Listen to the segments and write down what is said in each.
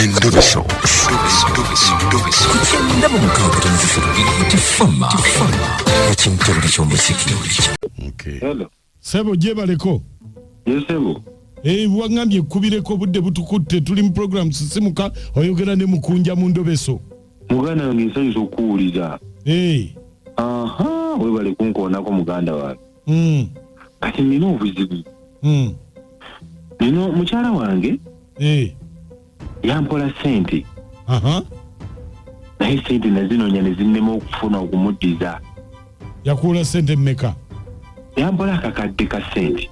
Endobeso. Okay. Hello. Sebo jebaleko. Yes, Sebo. Wangambye kubireko budde butukutte tuli mu program sisimuka oyogera ne mukunja mu Ndobeso. Muganda wange nsanyusa okuwulira. Aha, webale kunkoonako muganda wange. Kati nina obuzibu. Nino mukyala wange yampola ssente. Naye ssente nazinoonya ne zinnema okufuna okumuddiza. Yakuula ssente mmeka? Yampola akakadde ka ssente.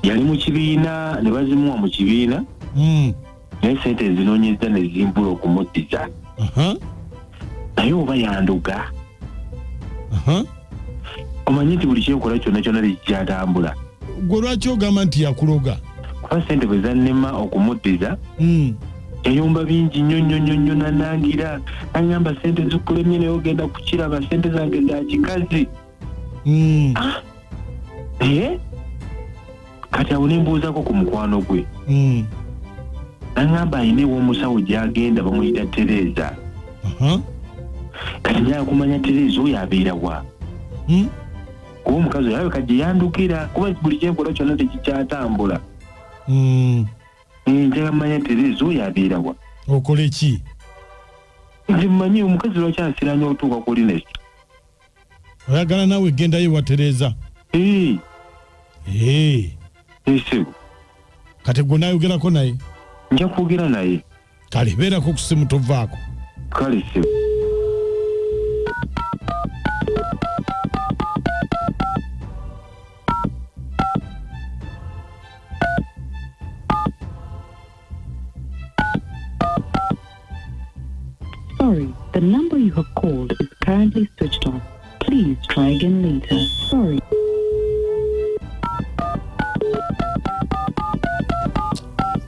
Yali mu kibiina ne bazimuwa mu kibiina. Naye ssente ezinoonyezza ne zimbula okumuddiza. Naye oba yanduga. Omanyi nti buli kyekola kyonna kyonna tekikyatambula. Gwe lwaki ogamba nti yakuloga? Kuba ssente bwe zannema okumuddiza yayomba bingi nnyo nanangira agamba ssente zikulemye naye ogenda kukiraba ssente zange za kikazi. Kati awo ne mbuuzako ku mukwano gwe. Nangamba ayina ew'omusawo gy'agenda bamuyita Tereza. Kati njala kumanya Tereza oyo abeera wa? Kuba omukazi oyo alabika gye yandukira kuba buli kyenkola kyonna tekikyatambula. Njala kumanya Tereza oyo abeera wa? Okole ki? Nze mmanyi omukazi lwaki asiranya otuuka ku Linesi. Oyagala naawe gendayo wa Tereza? Sebo. Kati gwe naayogerako naye? Nja kwogera naye. Kale beerako ku ssimu tovaako. Kale Sebo. Sorry, the number you have called is currently switched off. Please try again later. Sorry.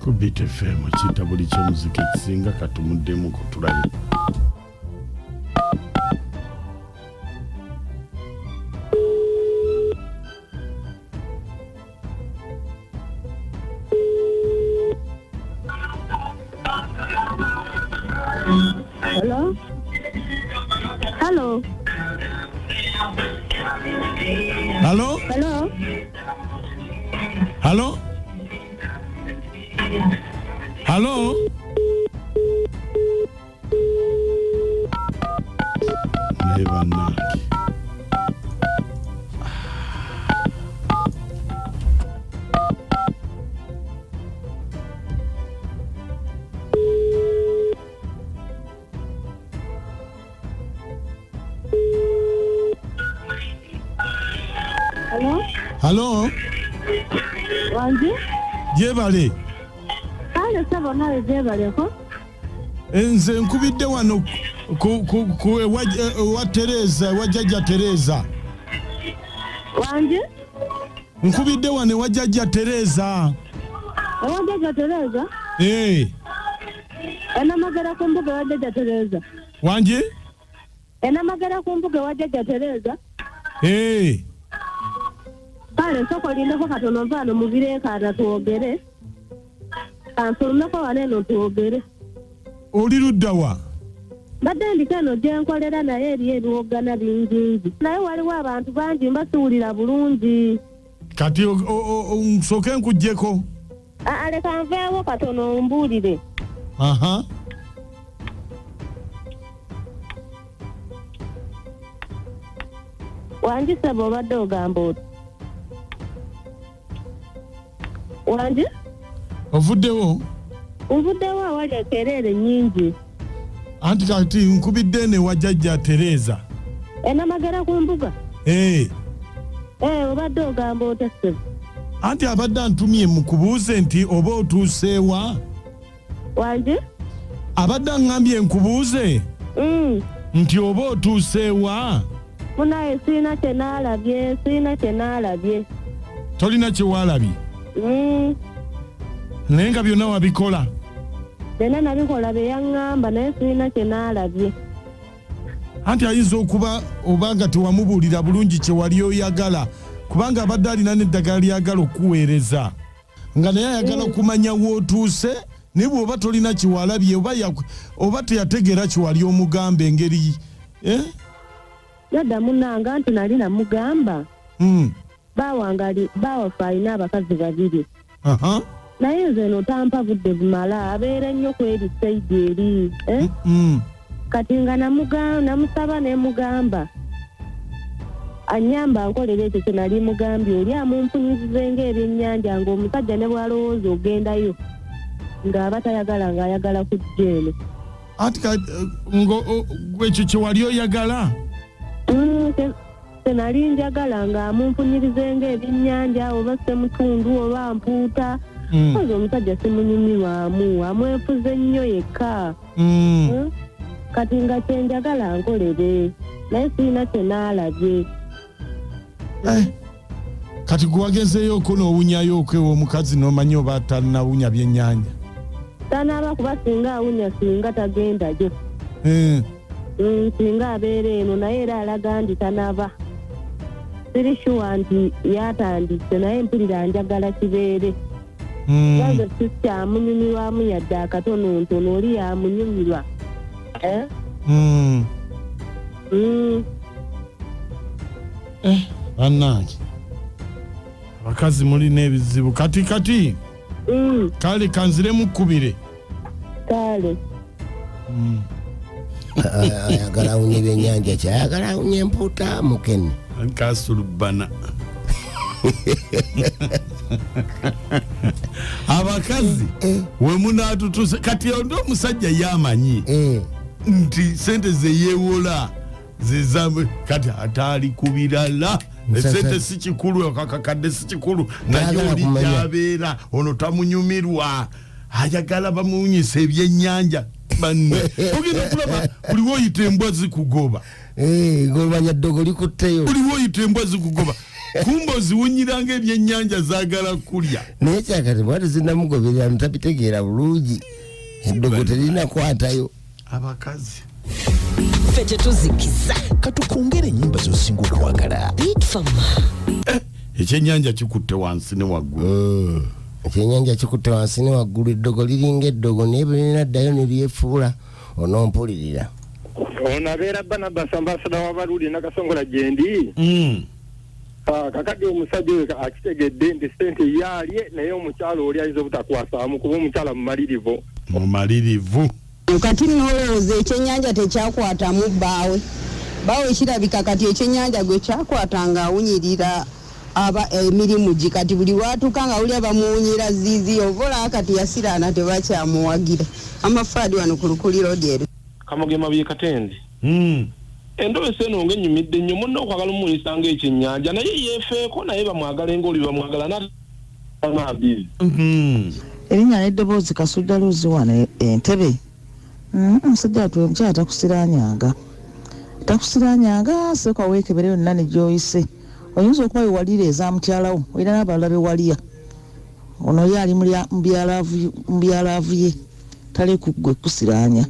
Kubit FM kita buli ky'omuziki kisinga katumuddemu kutulabe. Hello? Hello? Hello? Hello? Hello? Hello? Never know. Hello? Hello? Wanji? Jebale. Kale Sebo nawe jebaleko. Nze nkubidde wano ku wa Tereza, wa jjajja Tereza. Wanji? Nkubidde wano wa jjajja Tereza. Wa jjajja Tereza? Enamagera ku mbuga wa jjajja Tereza. Wanji? Enamagera ku mbuga wa jjajja Tereza? Kale soko lindako katono mpano mubireekaana twogere. Kansulumeko waneno twogere. Oli ludda wa? Badde ndiko eno gye nkolera naye eriyo ebiwoggana bingingi. Naye waliwo abantu bangi mbasuulira bulungi. Kati nsooke nkuggyeko. Leka nveewo katono ombuulire. Wanji Sebo obadde ogamba oti? Wanji? Ovuddewo? Nvuddewo awali ekereere nnyingi. Anti kati nkubidde ne wa jjajja Tereza. Enamagera ku mbuga? Obadde ogamba ota Sebo? Anti abadde antumye mukubuuze nti oba otuuseewa? Wanji? Abadde aŋŋambye nkubuuze nti oba otuuseewa? Munaye sirina kye naalabye. Tolina kye waalabye? Naye nga byonna wabikola? Byonna nabikola bye yaŋŋamba naye sirina kye naalabye. Anti ayinza okuba oba nga tewamubuulira bulungi kye wali oyagala kubanga abadde alina n'eddagala lyagala okuweereza nga naye ayagala okumanya w'otuuse ne bw'oba tolina kiwalabye oba teyategeera kiwali omugamba engeri yadda munanga nti nali namugamba baawafa alina abakazi babiri naye nze no tampa budde bumala abeera nnyo kweri saidi eri kati nga namusaba ne mugamba anyamba nkolera ekyo kye nali mugambye oli amumpunyizize ng'ebyennyanja ng'omusajja ne bw'alowooza ogendayo ng'aba tayagala ng'ayagala kujja eno ati ekyo kye wali oyagala tenali njagala ng'amumpunyirize ng'ebyennyanja oba semutundu oba mpuuta ozo omusajja simunyumirwamu amwefuze nnyo yekka kati nga kyenjagala nkolere naye sirina kyenaalabye kati gwagezeeyoko n'owunyayoko ew'omukazi n'omanyi oba talinawunya byennyanja tanaaba kuba singa awunya singa tagendayo singa abeera eno naye era alaga nti tanaba siri shuwa nti yatandise naye mpulira njagala kibeere ganze sikyamunyumirwamu yadde akatono oli yamunyumirwa bannange abakazi mulina ebizibu kati kale kanzire mukkubire kale ayagala awunye ebyennyanja kyayagala awunye empuuta mukene kasulubana abakazi we munaatutuse kati ondo omusajja yamanyi nti sente zeyewola zizambe kati ataali ku birala esente si kikulu akakadde si kikulu naye oli yabeera ono tamunyumirwa ayagala bamuwunyisa ebyennyanja banne ogenda kulaba buliwo oyita embwa zikugoba ng'omanya ddogo likutteyo buliwo oyita embwa zikugoba kumba oziwunyiranga ebyennyanja zaagala kulya naye kyakati bwati zinamugoberera mutabitegeera bulungi eddogo terina kwatayo abakazi ffe tetuzikiza katukongere ennyimba zosinga okwagala ekyennyanja kikutte wansi ne waggulu ekyennyanja kikutte wansi ne waggulu eddogo liringa eddogo naye bwe linaddayo ne lyefuula onompulirira ono abeera Barnabas ambasada w'abaluuli nakasongola gyendi kakati omusajja oyo akitegedde nti sente yaalye naye omukyalo oli ayinza obutakwasamu kuba omukyala mumalirivu kati nolowooza ekyennyanja tekyakwatamu bbaawe ekirabika kati ekyennyanja gwe kyakwatanga awunyirira emirimu gi kati buli watuuka nga wuli abamuwunyira ziizi ovola kati yasiraana tebakyamuwagira amafaadi wano ku lukuliro dyeru kamugema byekatenzi endobesa eno ng'enyumidde nnyo munna okwagala omuyisanga ekyennyanja naye yeefeeko naye bamwagala ng'oli bamwagala nabizi erinnya n'eddoboozi Kasujja Luuzi wano Entebbe omusajja omukyala takusiranyanga seeka weekebere yonna ne gy'oyise oyinza okuba wewalira eza mukyalawo olina n'abalala bewaliya ono ye ali mu byalaavu ye tali kuggwe kusiranya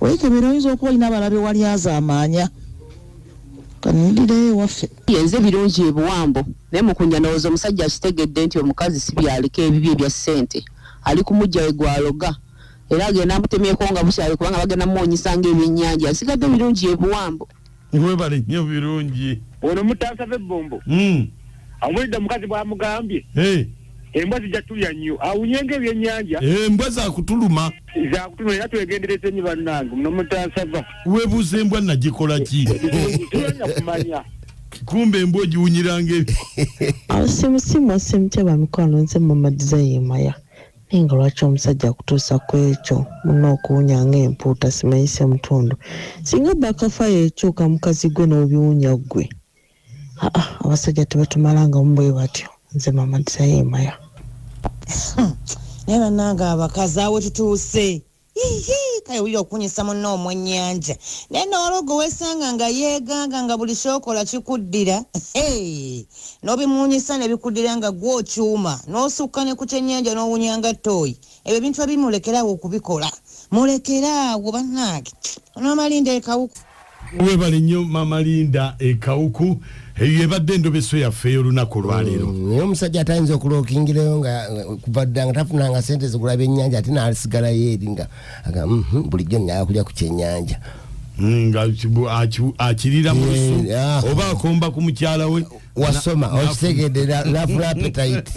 weekebere oyinza okuba olina abalala bewali azaamaanya kanidirayo ewaffe yenze birungi ebuwambo naye mukunya ndowooza omusajja akitegedde nti omukazi si byaliko ebibi ebya ssente ali kumujja we gwaloga era agenda amutemyeko nga bukyali kubanga bagenda muwonyisanga ebyennyanja asigadde birungi ebuwambo webale nnyo birungi ono mutaasa b'ebbombo amulidde omukazi bw'amugambye embwa zijja tulya nnyo awunyenga ebyennyanja embwa zakutuluma era twegendereza nnyo bannange muno mutaasa va webuuza embwa nagikola ki tulanya kumanya kumbe embwa ogiwunyiranga simu temutya mikwano nze mama Design Maya naye nga lwaki omusajja akutuusa ku ekyo muno okuwunya ng'empuuta simanyise mutundu singa bakafayo ekyuka mukazi gwe n'obiwunya ggwe abasajja tebatumalanga mubwe batyo nze mama Design Maya naye bannange abakazi awe tutuuse kale wulira okunyisa munno omwennyanja naye n'ologo wesanga nga yeeganga nga buli kyokola kikuddira n'obimuwunyisa ne bikuddira nga gw'okyuma n'osukka ne ku kyennyanja n'owunyanga ttooyi ebyo ebintu ebimulekerawo okubikola mulekeraawo bannange n'amalinda ekawuku webale nnyo mama Linda ekawuku yebadde endobeso yaffe ey'olunaku olwaleero. Naye omusajja atayinza okulookingireyo nga kuvaddanga tafunanga sente zikulaba ennyanja ate n'asigalayo eri nga bulijjo nnaaya kulya ku kyennyanja. Nga akirira mu lusu oba akomba ku mukyala we wasoma okitegedde n'afuna appetite.